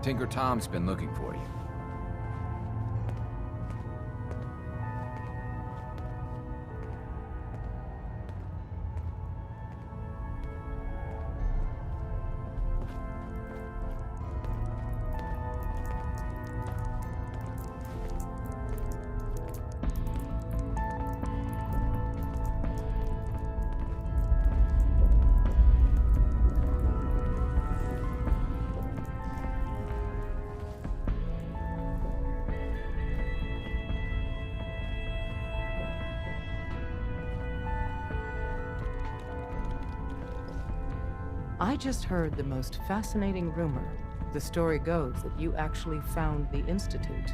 Tinker Tom's been looking for you. I just heard the most fascinating rumor. The story goes that you actually found the Institute.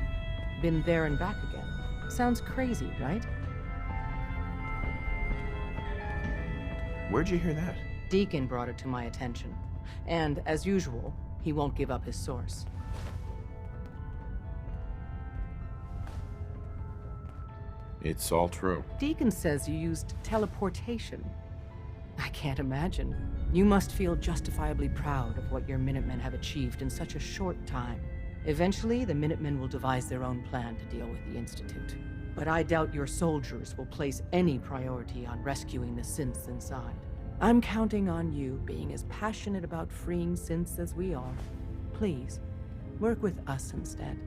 Been there and back again. Sounds crazy, right? Where'd you hear that? Deacon brought it to my attention. And, as usual, he won't give up his source. It's all true. Deacon says you used teleportation. I can't imagine. You must feel justifiably proud of what your Minutemen have achieved in such a short time. Eventually, the Minutemen will devise their own plan to deal with the Institute. But I doubt your soldiers will place any priority on rescuing the synths inside. I'm counting on you being as passionate about freeing synths as we are. Please, work with us instead.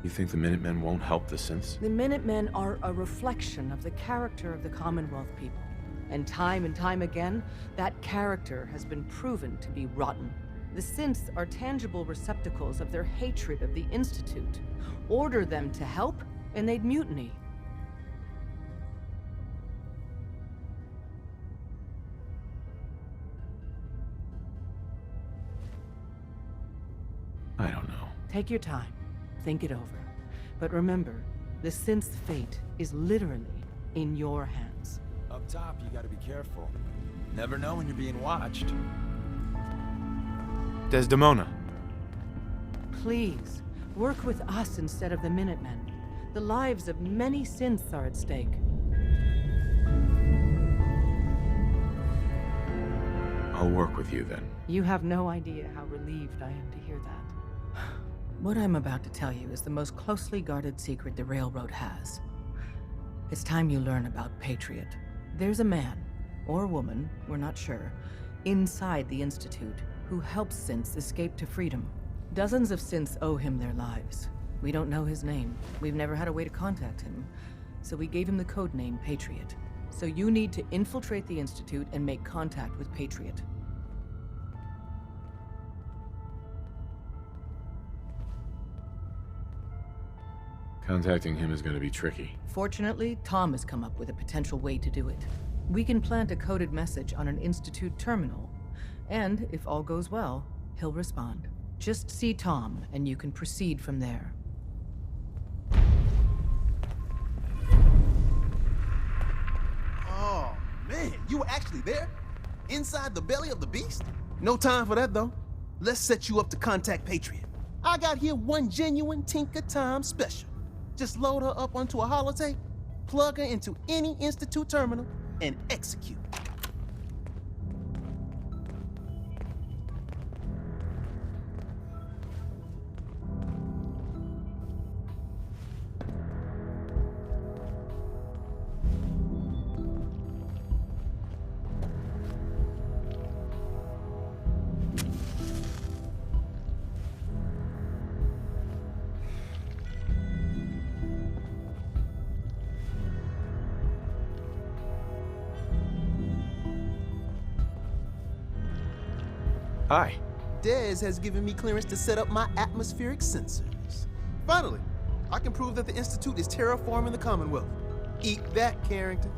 You think the Minutemen won't help the synths? The Minutemen are a reflection of the character of the Commonwealth people. And time again, that character has been proven to be rotten. The synths are tangible receptacles of their hatred of the Institute. Order them to help, and they'd mutiny. I don't know. Take your time. Think it over. But remember, the synth's fate is literally in your hands. Up top, you gotta be careful. Never know when you're being watched. Desdemona. Please, work with us instead of the Minutemen. The lives of many synths are at stake. I'll work with you then. You have no idea how relieved I am to hear that. What I'm about to tell you is the most closely guarded secret the Railroad has. It's time you learn about Patriot. There's a man, or woman, we're not sure, inside the Institute who helps synths escape to freedom. Dozens of synths owe him their lives. We don't know his name. We've never had a way to contact him. So we gave him the codename Patriot. So you need to infiltrate the Institute and make contact with Patriot. Contacting him is going to be tricky. Fortunately, Tom has come up with a potential way to do it. We can plant a coded message on an Institute terminal, and if all goes well, he'll respond. Just see Tom, and you can proceed from there. Oh, man, you were actually there? Inside the belly of the beast? No time for that, though. Let's set you up to contact Patriot. I got here one genuine Tinker Time special. Just load her up onto a holotape, plug her into any Institute terminal, and execute. Hi. Dez has given me clearance to set up my atmospheric sensors. Finally, I can prove that the Institute is terraforming the Commonwealth. Eat that, Carrington.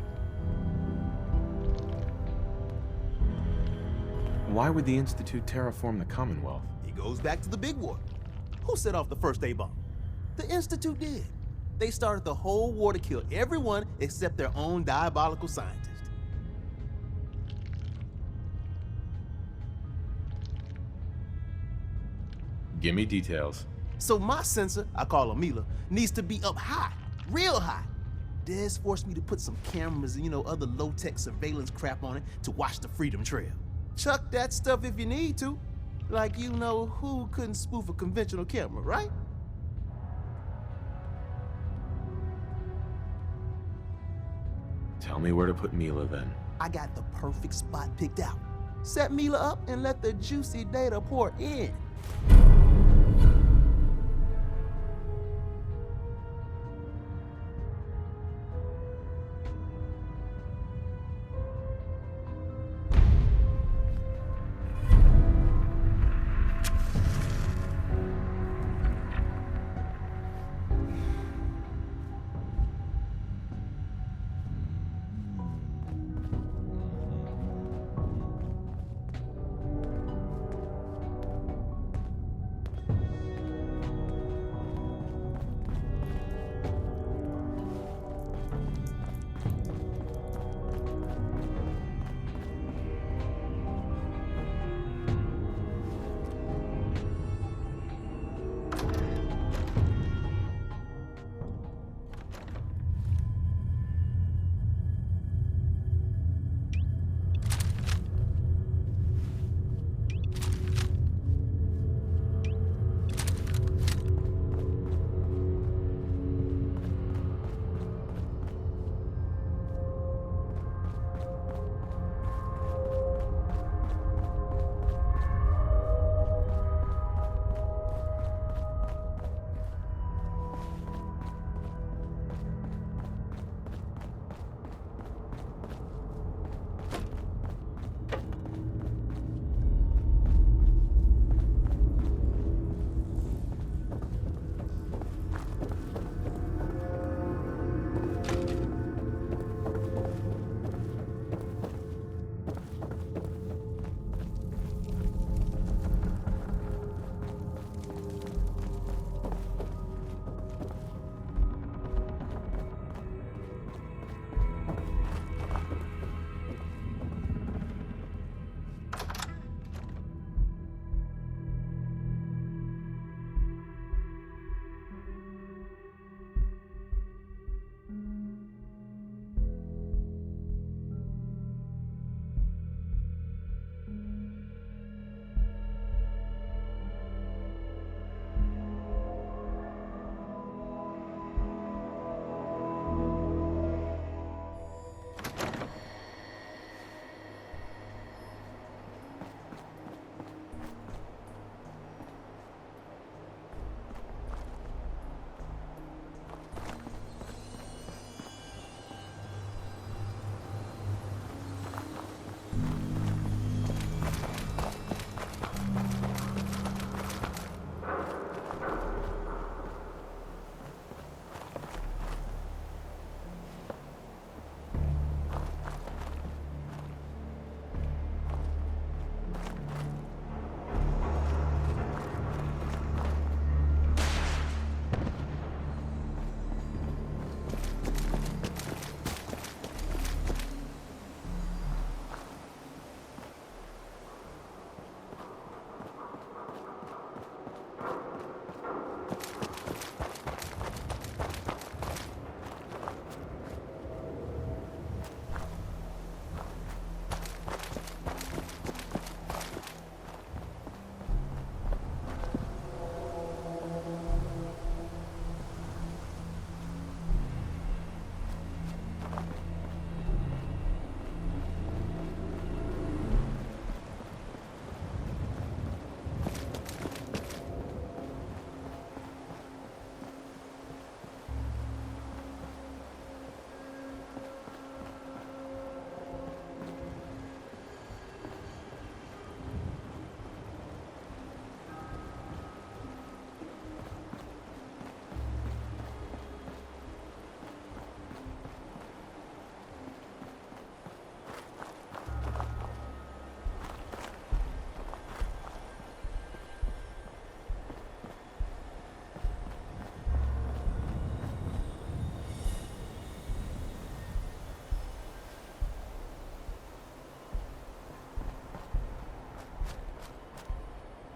Why would the Institute terraform the Commonwealth? It goes back to the big war. Who set off the first A-bomb? The Institute did. They started the whole war to kill everyone except their own diabolical scientist. Give me details. So my sensor, I call her Mila, needs to be up high, real high. Des forced me to put some cameras and, other low-tech surveillance crap on it to watch the Freedom Trail. Chuck that stuff if you need to. Like who couldn't spoof a conventional camera, right? Tell me where to put Mila then. I got the perfect spot picked out. Set Mila up and let the juicy data pour in.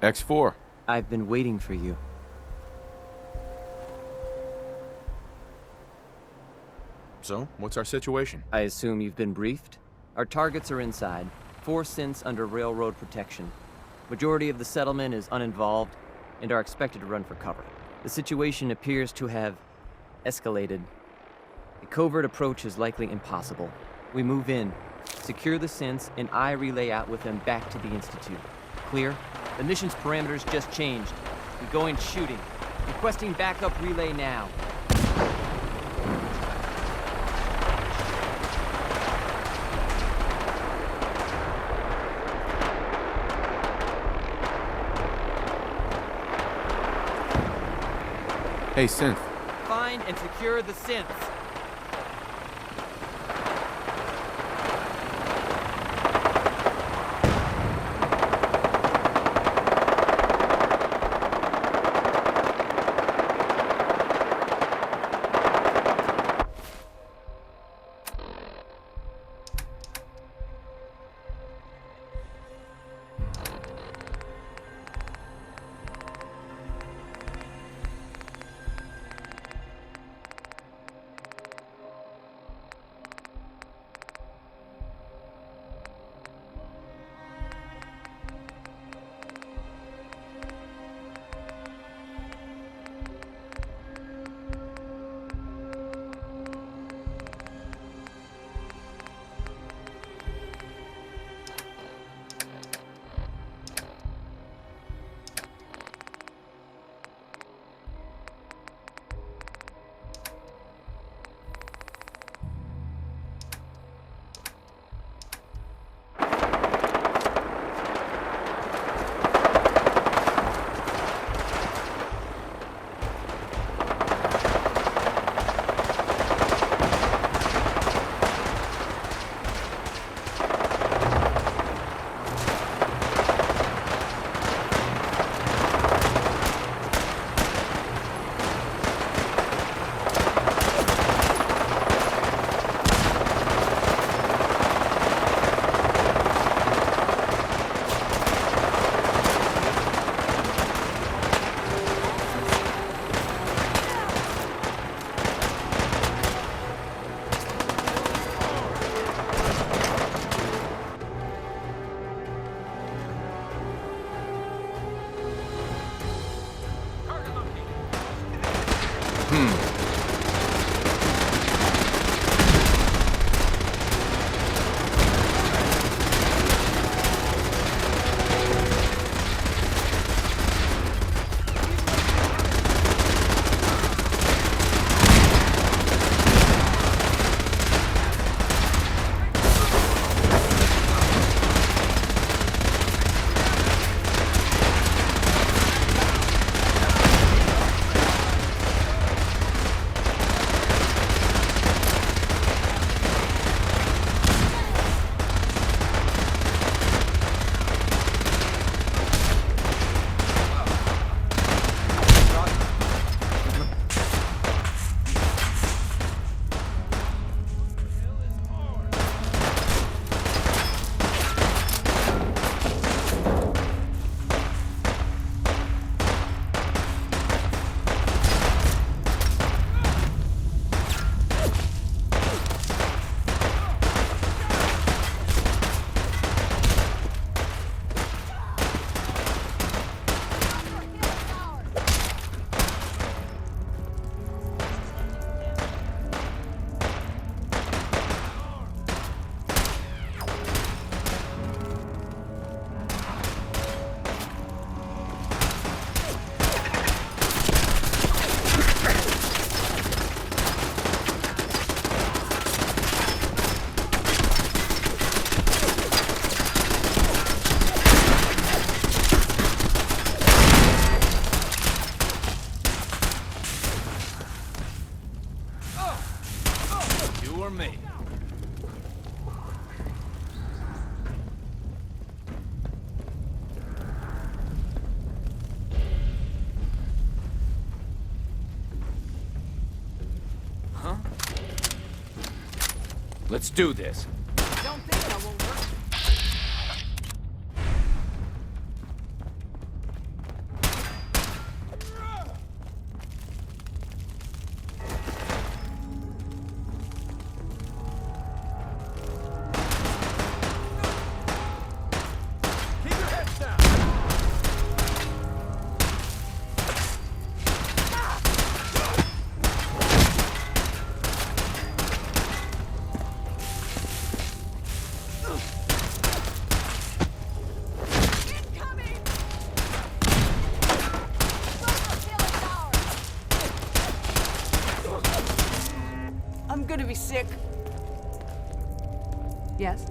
X4. I've been waiting for you. So, what's our situation? I assume you've been briefed? Our targets are inside. 4 synths under railroad protection. Majority of the settlement is uninvolved and are expected to run for cover. The situation appears to have escalated. A covert approach is likely impossible. We move in, secure the synths, and I relay out with them back to the Institute. Clear? The mission's parameters just changed. We go in shooting. Requesting backup relay now. Hey, Synth. Find and secure the synths. Let's do this. Don't think that won't work. I'm gonna be sick. Yes?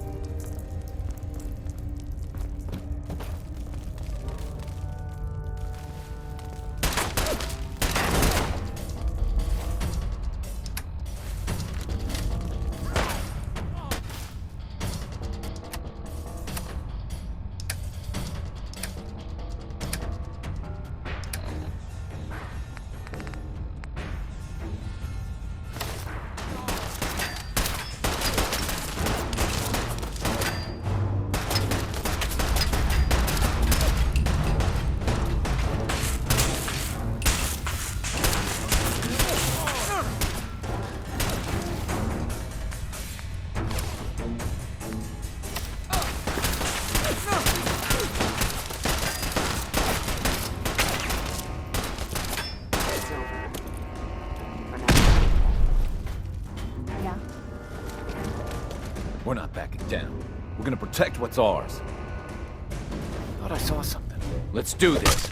We're not backing down. We're gonna protect what's ours. Thought I saw something. Let's do this.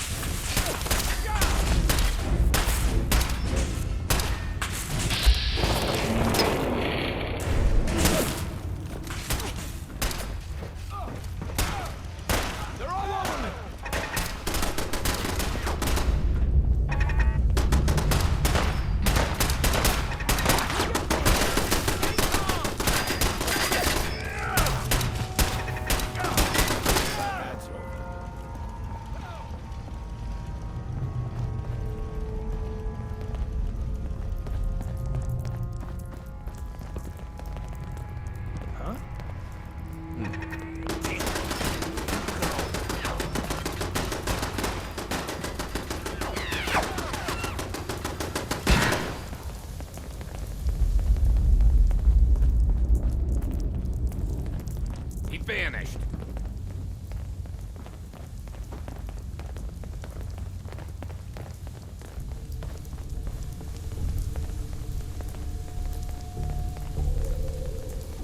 Vanished.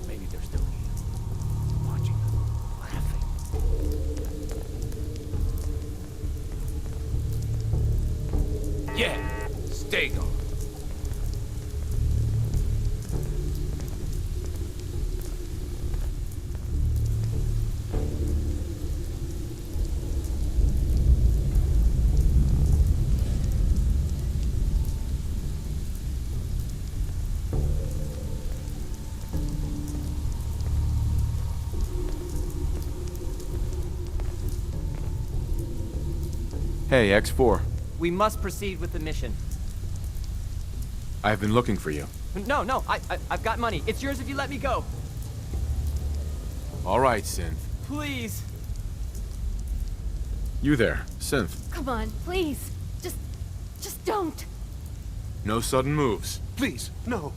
Maybe they're still here. Watching them, laughing. Yeah, stay gone. Hey, X4. We must proceed with the mission. I've been looking for you. No, I've got money. It's yours if you let me go. All right, Synth. Please. You there, Synth. Come on, please. Just don't. No sudden moves. Please, no.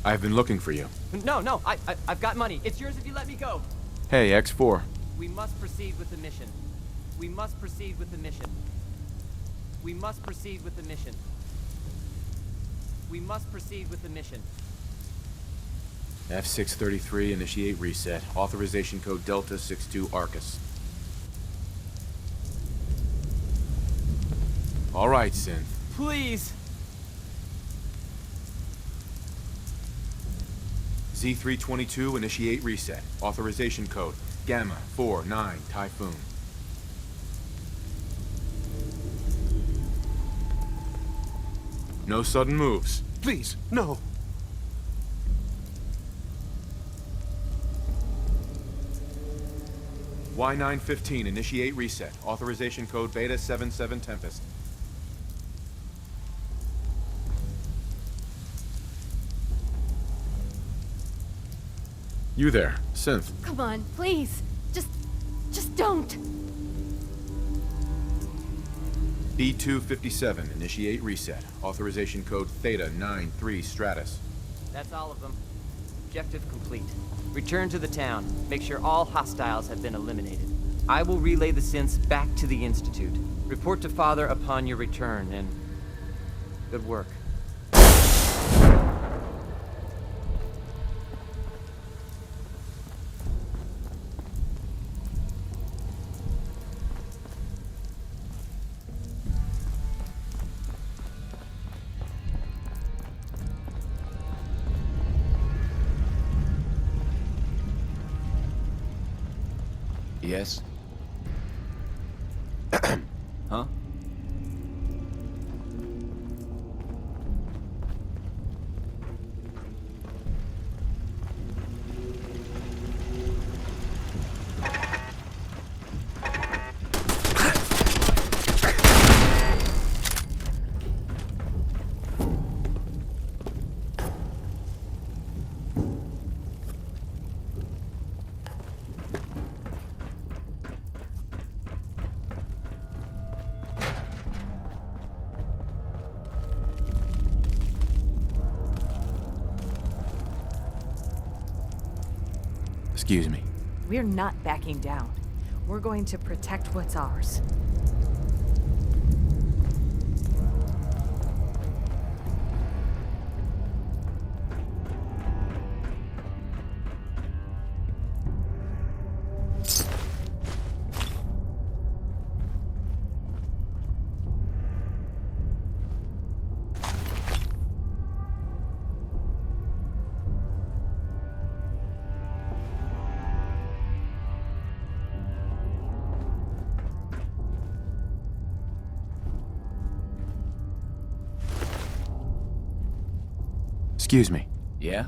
I've been looking for you. No, I've got money. It's yours if you let me go. Hey, X4. We must proceed with the mission. We must proceed with the mission. We must proceed with the mission. We must proceed with the mission. F633, initiate reset. Authorization code Delta 62 Arcus. All right, Synth. Please. Z322, initiate reset. Authorization code Gamma 49 Typhoon. No sudden moves. Please, no. Y915, initiate reset. Authorization code Beta 77 Tempest. You there, Synth. Come on, please. Just don't. B257, initiate reset. Authorization code Theta 93 Stratus. That's all of them. Objective complete. Return to the town. Make sure all hostiles have been eliminated. I will relay the synths back to the Institute. Report to Father upon your return, and good work. Yes? Huh? Excuse me. We're not backing down. We're going to protect what's ours. Excuse me. Yeah?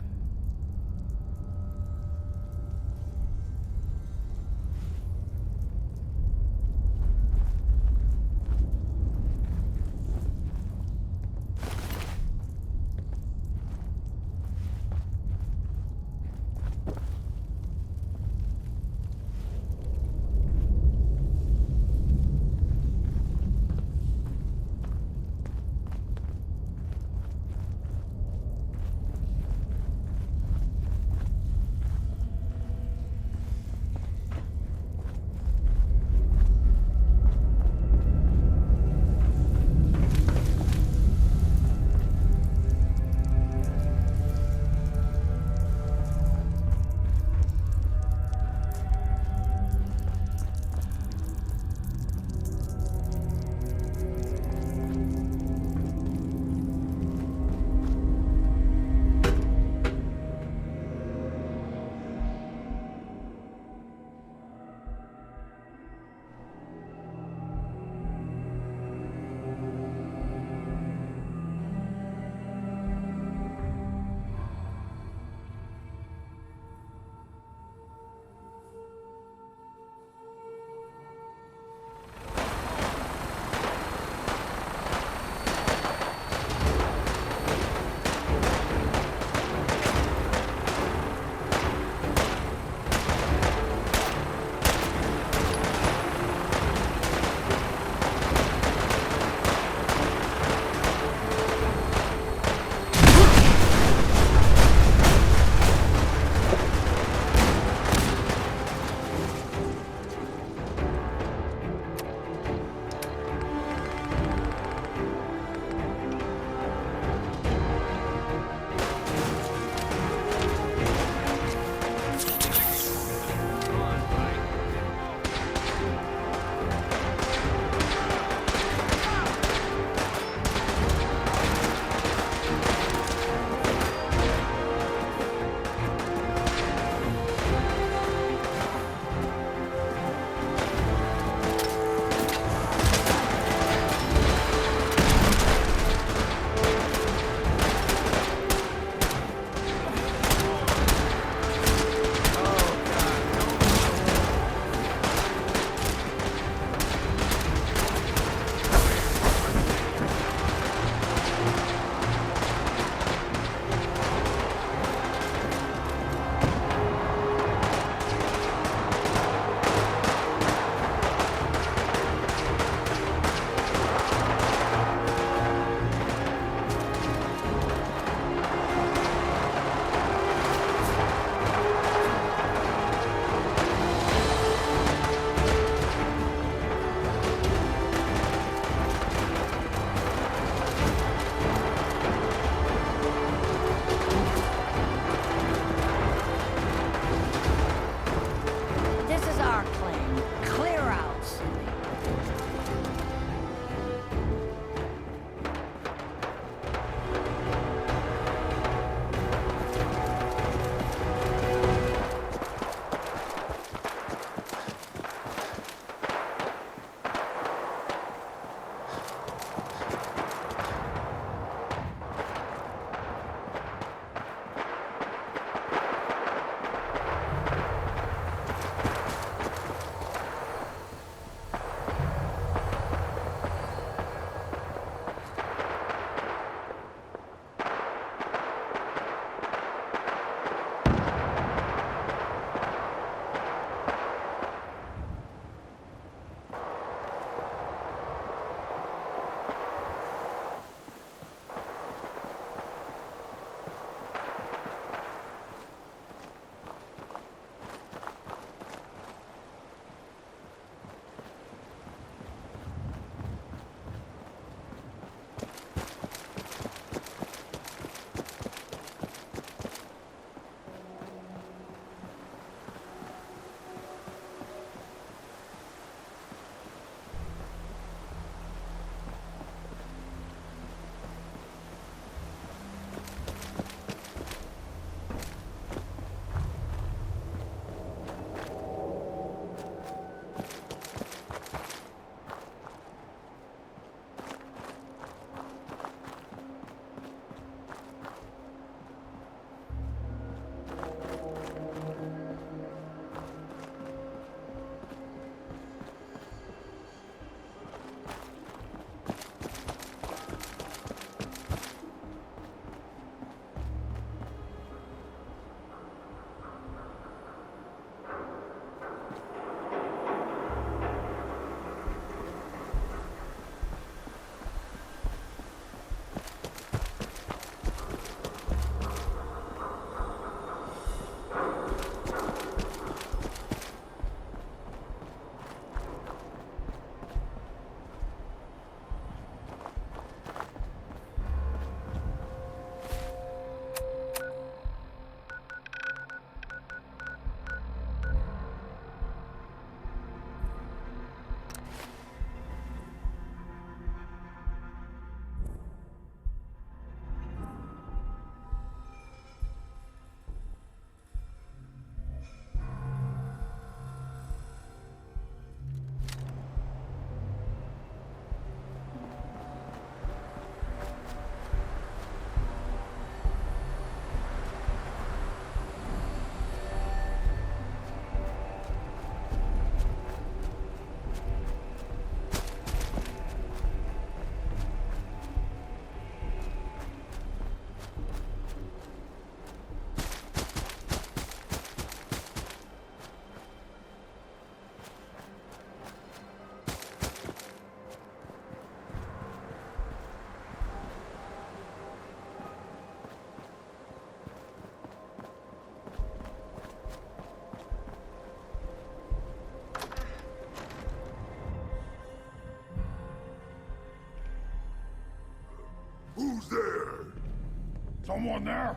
Someone there?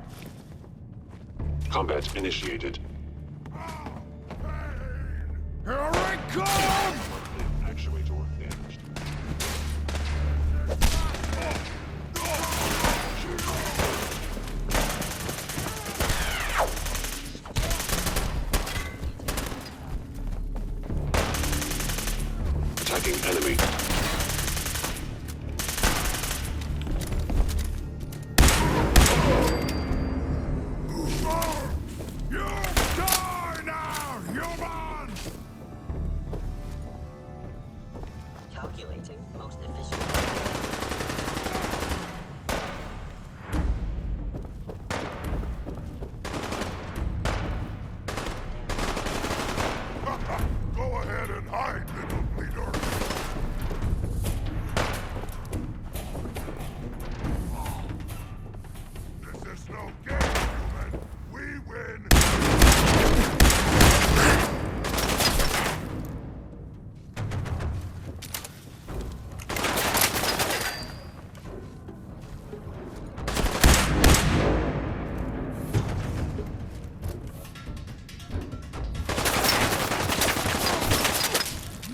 Combat initiated. Here I come! Actuator damaged. Attacking enemy. You die now, human! Calculating most efficient. Go ahead and hide, little bleeder. This is no game, human. We win.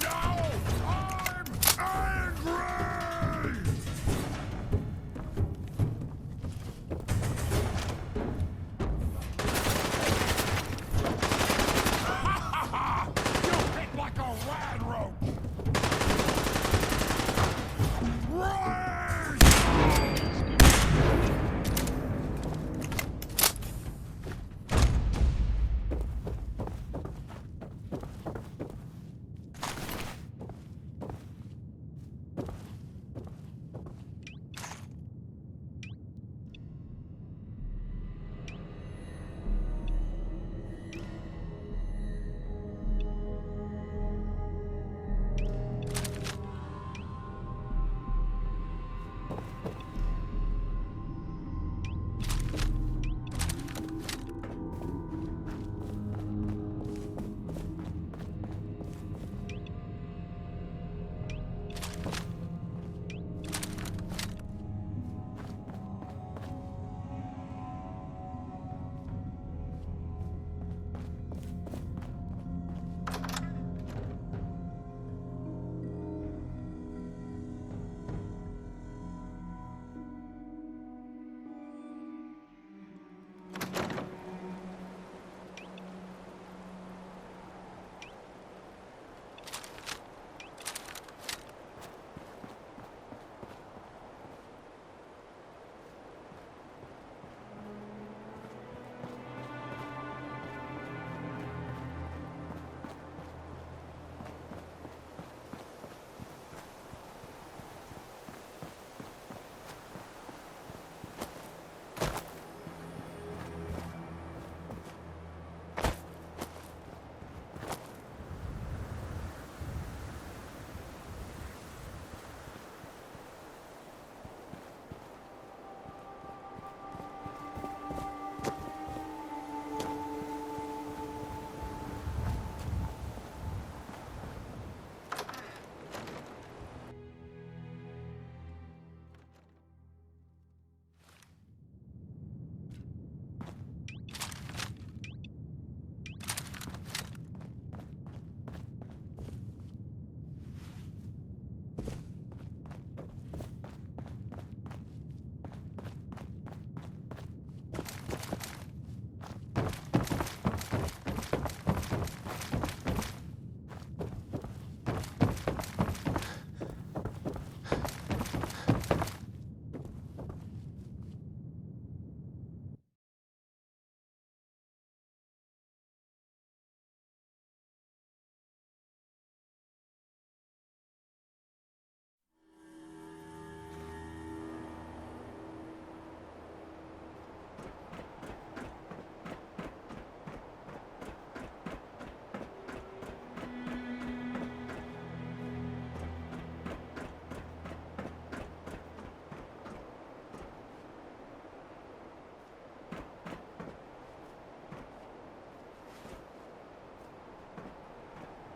Now I'm angry! You hit like a rad rope! Rage!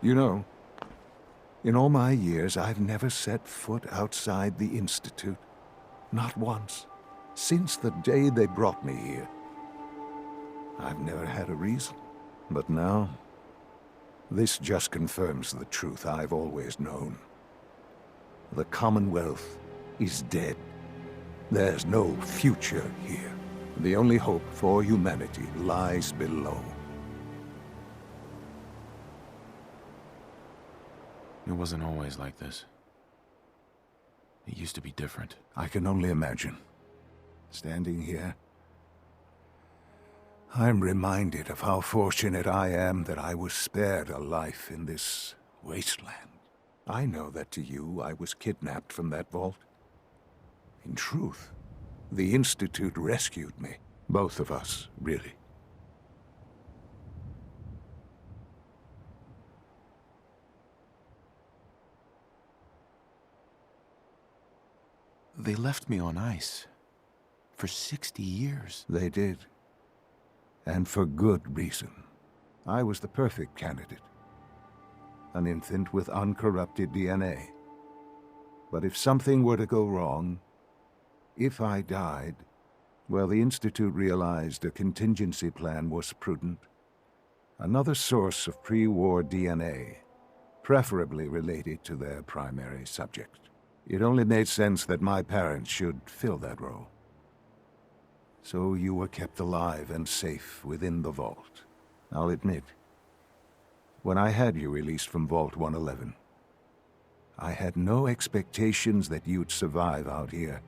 You know, in all my years, I've never set foot outside the Institute. Not once. Since the day they brought me here, I've never had a reason. But now, this just confirms the truth I've always known. The Commonwealth is dead. There's no future here. The only hope for humanity lies below. It wasn't always like this. It used to be different. I can only imagine. Standing here, I'm reminded of how fortunate I am that I was spared a life in this wasteland. I know that to you, I was kidnapped from that vault. In truth, the Institute rescued me. Both of us, really. They left me on ice. For 60 years. They did. And for good reason. I was the perfect candidate. An infant with uncorrupted DNA. But if something were to go wrong, if I died, well, the Institute realized a contingency plan was prudent. Another source of pre-war DNA, preferably related to their primary subject. It only made sense that my parents should fill that role. So you were kept alive and safe within the vault. I'll admit, when I had you released from Vault 111, I had no expectations that you'd survive out here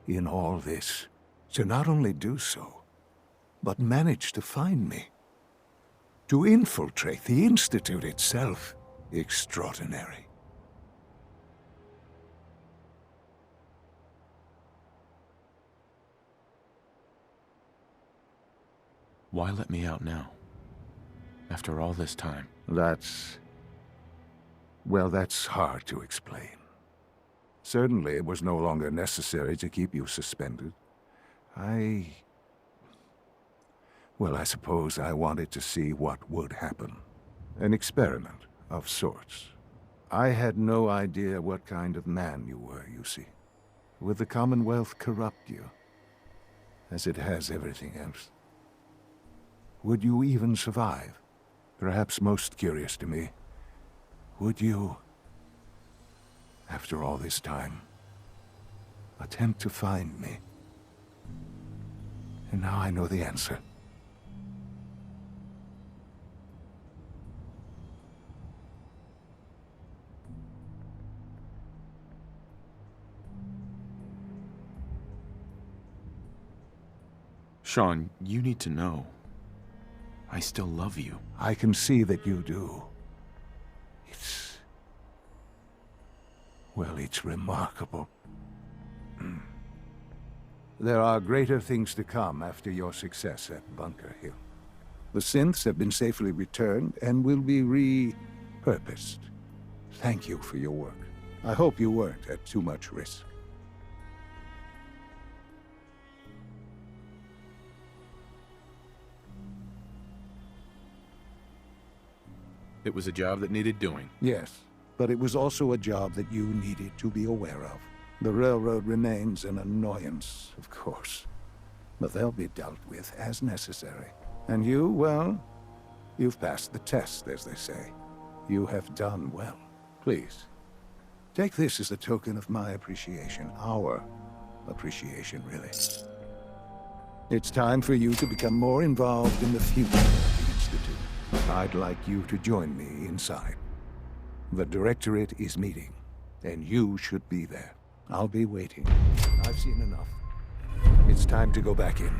in all this. To not only do so, but manage to find me. To infiltrate the Institute itself. Extraordinary. Why let me out now? After all this time? Well, that's hard to explain. Certainly, it was no longer necessary to keep you suspended. Well, I suppose I wanted to see what would happen. An experiment of sorts. I had no idea what kind of man you were, you see. Would the Commonwealth corrupt you? As it has everything else? Would you even survive? Perhaps most curious to me, would you, after all this time, attempt to find me? And now I know the answer. Sean, you need to know. I still love you. I can see that you do. Well, it's remarkable. There are greater things to come after your success at Bunker Hill. The synths have been safely returned and will be repurposed. Thank you for your work. I hope you weren't at too much risk. It was a job that needed doing. Yes, but it was also a job that you needed to be aware of. The railroad remains an annoyance, of course, but they'll be dealt with as necessary. And you, well, you've passed the test, as they say. You have done well. Please, take this as a token of my appreciation, our appreciation, really. It's time for you to become more involved in the future of the Institute. I'd like you to join me inside. The Directorate is meeting, and you should be there. I'll be waiting. I've seen enough. It's time to go back in.